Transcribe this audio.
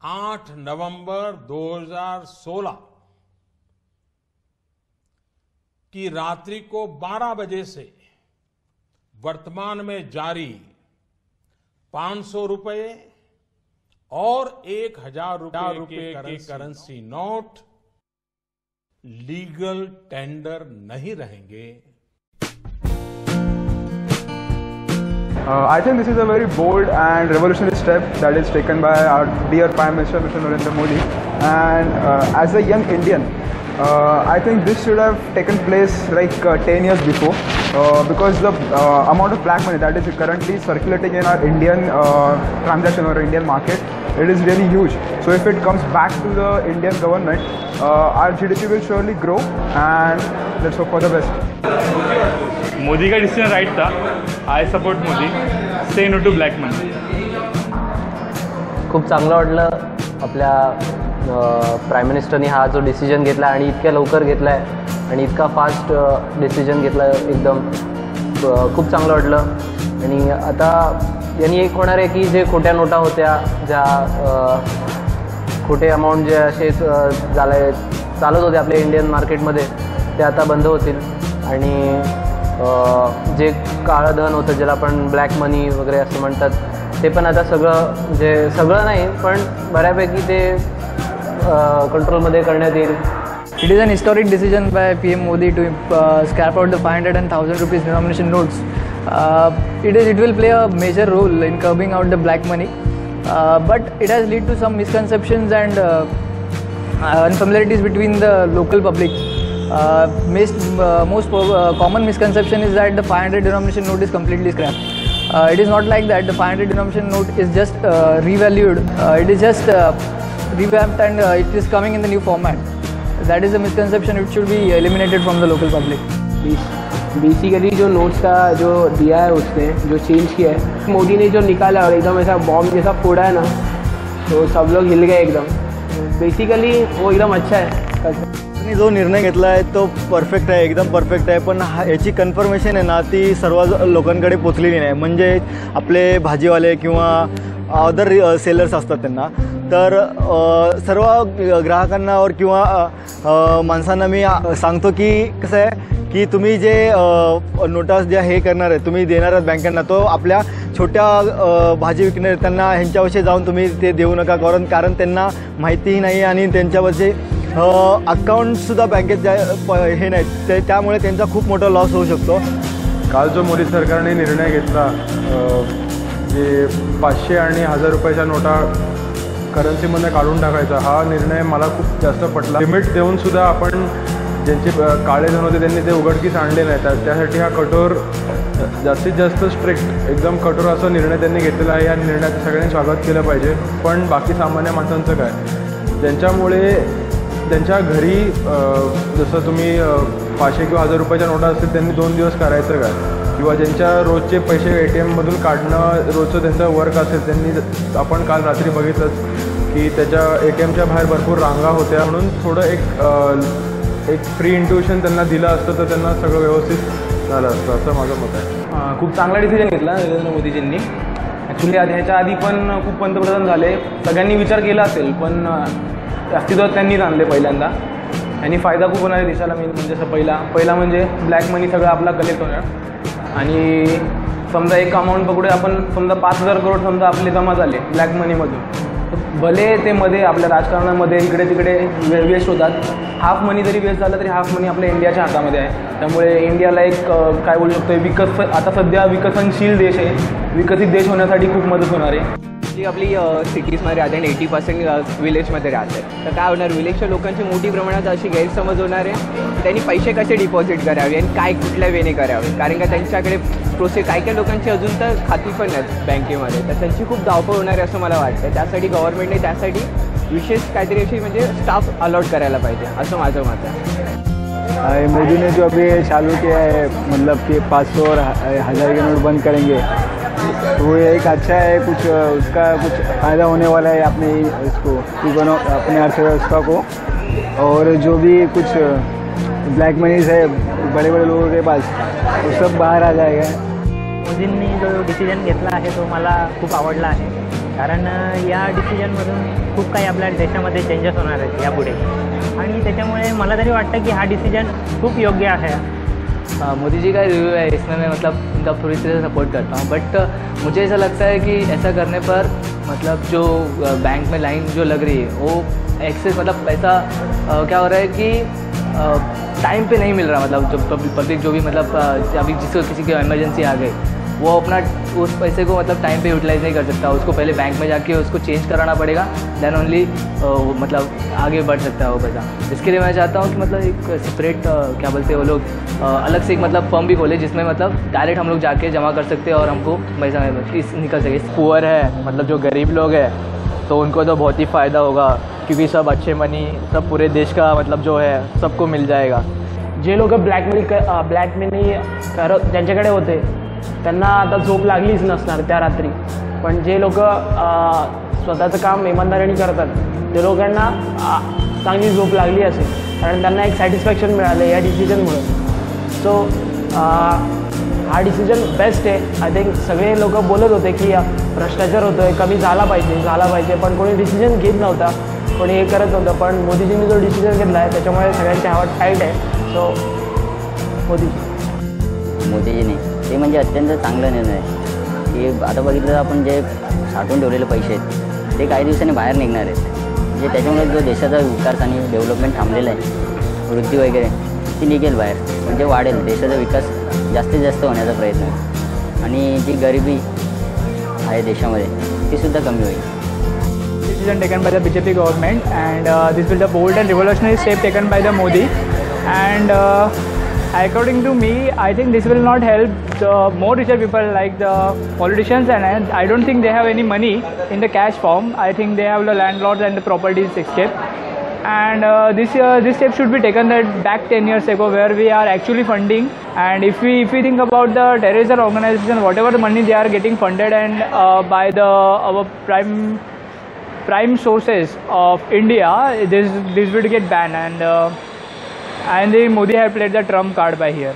8 नवंबर 2016 की रात्रि को 12 बजे से वर्तमान में जारी 500 रुपए और 1000 रुपए के करेंसी नोट लीगल टेंडर नहीं रहेंगे। I think this is a very bold and revolutionary step that is taken by our dear Prime Minister, Mr. Narendra Modi. And as a young Indian, I think this should have taken place like 10 years before, because the amount of black money that is currently circulating in our Indian transaction or Indian market, it is really huge. So if it comes back to the Indian government, our GDP will surely grow, and let's hope for the best. Modi का decision right था। I support Modi, say no to black money. खूप चांगलं वाटलं आपल्या prime मिनिस्टरनी हा जो decision घेतला आणि इतक्या लवकर घेतला आहे आणि इतका फास्ट डिसिजन घेतला, एकदम खूप चांगलं वाटलं। आणि आता यांनी एक होणार आहे की जे खोट्या नोटा होत्या, ज्या खोटे अमाऊंट जे असे चालत होते आपल्या इंडियन मार्केटमध्ये, ते आता बंद होतील। आणि जे काळं धन होतं, ज्याला आपण ब्लॅक मनी वगैरे असं म्हणतात, ते पण आता सगळं नाही पण बऱ्यापैकी ते कंट्रोलमध्ये करण्यात येईल। It is an historic decision by PM Modi to scrap out the 500 and 1000 rupees denomination notes. It will play a major role in curbing out the black money, but it has led to some misconceptions and unfamiliarities between the local public. Most common misconception is that the 500 denomination note is completely scrapped. It is not like that. The 500 denomination note is just revalued. It is just revamped and it is coming in the new format. That is a misconception. It should be eliminated from the local public. Basically जो notes का जो दिया है उसने जो change KIA है, मोदी ने जो निकाला और एकदम ऐसा बॉम्ब जैसा फोड़ा है ना, तो सब लोग हिल गए एकदम। बेसिकली वो एकदम अच्छा है। जो निर्णय घेतला आहे तो परफेक्ट आहे, एकदम परफेक्ट आहे, पण याची कन्फर्मेशन आहे ना ती सर्व लोकांकडे पोचलेली नाही। म्हणजे आपले भाजीवाले किंवा अदर सेलर्स असतात त्यांना, तर सर्व ग्राहकांना और किंवा माणसांना मी सांगतो की कसं आहे की तुम्ही जे नोटा ज्या हे करणार आहे, तुम्ही देणार आहात बँकांना, तो आपल्या छोट्या भाजी विकणारे त्यांना ह्यांच्याविषयी जाऊन तुम्ही ते देऊ नका, कारण त्यांना माहितीही नाही आणि त्यांच्यावरचे अकाउंटसुद्धा बँकेत हे नाहीत, त्यामुळे त्यांचा खूप मोठा लॉस होऊ शकतो। काल जो मोदी सरकारने निर्णय घेतला, जे 500 आणि 1000 रुपयाच्या नोटा करन्सीमध्ये काढून टाकायचा, हा निर्णय मला खूप जास्त पटला। लिमिट देऊनसुद्धा आपण ज्यांचे काळे धन होते त्यांनी ते उघडकीस आणले नाहीत, त्यासाठी हा कठोर, जास्तीत जास्त स्ट्रिक्ट, एकदम कठोर असा निर्णय त्यांनी घेतलेला आहे। या निर्णयाचं सगळ्यांनी स्वागत केलं पाहिजे। पण बाकी सामान्य माणसांचं काय, ज्यांच्यामुळे त्यांच्या घरी जसं तुम्ही 500 किंवा 1000 रुपयाच्या नोटा असतील त्यांनी 2 दिवस करायचं काय, किंवा ज्यांच्या रोजचे पैसे ATMमधून काढणं रोजचं त्यांचं वर्क असेल, त्यांनी आपण काल रात्री बघितलंच की त्याच्या ATMच्या बाहेर भरपूर रांगा होत्या, म्हणून थोडं एक फ्री इंट्युशन त्यांना दिलं असतं तर त्यांना सगळं व्यवस्थित झालं असतं, असं माझं मत आहे। खूप चांगला डिसिजन घेतला नरेंद्र मोदीजींनी। ॲक्च्युली ह्याच्या आधी पण खूप पंतप्रधान झाले, सगळ्यांनी विचार केला असेल, पण अस्तित्वात त्यांनीच आणले पहिल्यांदा। यांनी फायदा खूप होणार आहे देशाला। मेन म्हणजे असं पहिला म्हणजे ब्लॅक मनी सगळं आपला कलेक्ट होणार, आणि समजा एक अमाऊंट पकडूया आपण, समजा 5000 करोड समजा आपले जमा झाले ब्लॅक मनीमधून, भले ते मध्ये आपल्या राजकारणामध्ये इकडे तिकडे वेस्ट होतात, हाफ मनी जरी वेस्ट झालं तरी हाफ मनी आपल्या इंडियाच्या हातामध्ये आहे। त्यामुळे इंडियाला एक काय बोलू शकतो, आता सध्या विकसनशील देश आहे, विकसित देश होण्यासाठी खूप मदत होणार आहे। जी आपली सिटीजमध्ये राहते आणि 80% विलेजमध्ये राहते, तर काय होणार, विलेजच्या लोकांची मोठी प्रमाणात अशी गैरसमज होणार आहे की त्यांनी पैसे कसे डिपॉझिट करावे आणि काय कुठल्या वेने करावे, कारण का त्यांच्याकडे प्रोसेस काही लोकांची अजून तर खाती पण आहेत बँकेमध्ये, तर त्यांची खूप धावपळ होणार आहे असं मला वाटतं। त्यासाठी गव्हर्नमेंटने त्यासाठी विशेष काहीतरी अशी म्हणजे स्टाफ अलॉट करायला पाहिजे, असं माझं मत आहे। मोदी ने जो अभी चालू किया है, मतलब कि 500 और 1000 की नोट बंद करेंगे, तो ये एक अच्छा है, कुछ उसका कुछ फ़ायदा होने वाला है अपने इसको, अपने अर्थव्यवस्था को, और जो भी कुछ ब्लॅक मनीज है बड़े बड़े लोगों के पास, वो सब बाहर आ जाएगा। मोदींनी जो डिसिजन घेतला आहे तो मला खूप आवडला आहे। कारण या डिसिजनमधून खूप काही आपल्या देशामध्ये चेंजेस होणार आहेत यापुढे आणि त्याच्यामुळे मला तरी वाटतं की हा डिसीजन खूप योग्य आहे. मोदी जी का रिव्यू है इसमें मैं मतलब उनका पूरी तरह से सपोर्ट करता हूँ, बट मुझे ऐसा लगता है कि ऐसा करने पर मतलब जो बैंक में लाइन जो लग रही है वो एक्सेस मतलब पैसा क्या हो रहा है कि टाइम पे नहीं मिल रहा, मतलब जो पब्लिक जो भी मतलब अभी जिसको किसी की इमरजेंसी आ गई वो अपना उस पैसे को मतलब टाइम पे यूटिलाइज नहीं कर सकता, उसको पहले बैंक में जाके उसको चेंज कराना पड़ेगा, देन ओनली मतलब आगे बढ़ सकता है वो पैसा. इसके लिए मैं चाहता हूँ कि मतलब एक सेपरेट क्या बोलते हैं वो लोग अलग से एक मतलब फर्म भी खोले जिसमें मतलब डायरेक्ट हम लोग जाके जमा कर सकते हैं और हमको पैसा निकल सके. पुअर है मतलब जो गरीब लोग हैं तो उनको तो बहुत ही फ़ायदा होगा क्योंकि सब अच्छे मनी सब पूरे देश का मतलब जो है सबको मिल जाएगा. जे लोक ब्लॅक मनी ज्यांच्याकडे होते त्यांना आता झोप लागलीच नसणार त्या रात्री, पण जे लोक स्वतःचं काम इमानदारीने करतात ते लोकांना चांगली झोप लागली असेल कारण त्यांना एक सॅटिस्फॅक्शन मिळालं या डिसिजनमुळे. सो हा डिसिजन बेस्ट आहे. आय थिंक सगळे लोक बोलत होते की भ्रष्टाचार होतो आहे, कमी झाला पाहिजे, पण कोणी डिसिजन घेत नव्हता, कोणी हे करत नव्हतं. पण मोदीजींनी जो डिसिजन घेतला आहे त्याच्यामुळे सगळ्यांची हवा टाईट आहे. सो मोदीजीने ते म्हणजे अत्यंत चांगला निर्णय आहे की आता बघितलं आपण जे साठवून ठेवलेले पैसे आहेत ते काही दिवसांनी बाहेर निघणार आहेत, म्हणजे त्याच्यामुळे जो देशाचा विकास आणि डेव्हलपमेंट थांबलेला आहे वृद्धी वगैरे ती निघेल बाहेर, म्हणजे वाढेल देशाचा विकास जास्तीत जास्त होण्याचा प्रयत्न आहे आणि जी गरिबी आहे देशामध्ये ती सुद्धा कमी होईल. Decision taken by the BJP government and this will be a bold and revolutionary step taken by the Modi and according to me I think this will not help the more richer people like the politicians and I don't think they have any money in the cash form. I think they have the landlords and the properties escape and this step should be taken back 10 years ago where we are actually funding and if we think about the terrorism organization whatever the money they are getting funded and by the our prime sources of India, this will get banned and the Modi have played the trump card by here.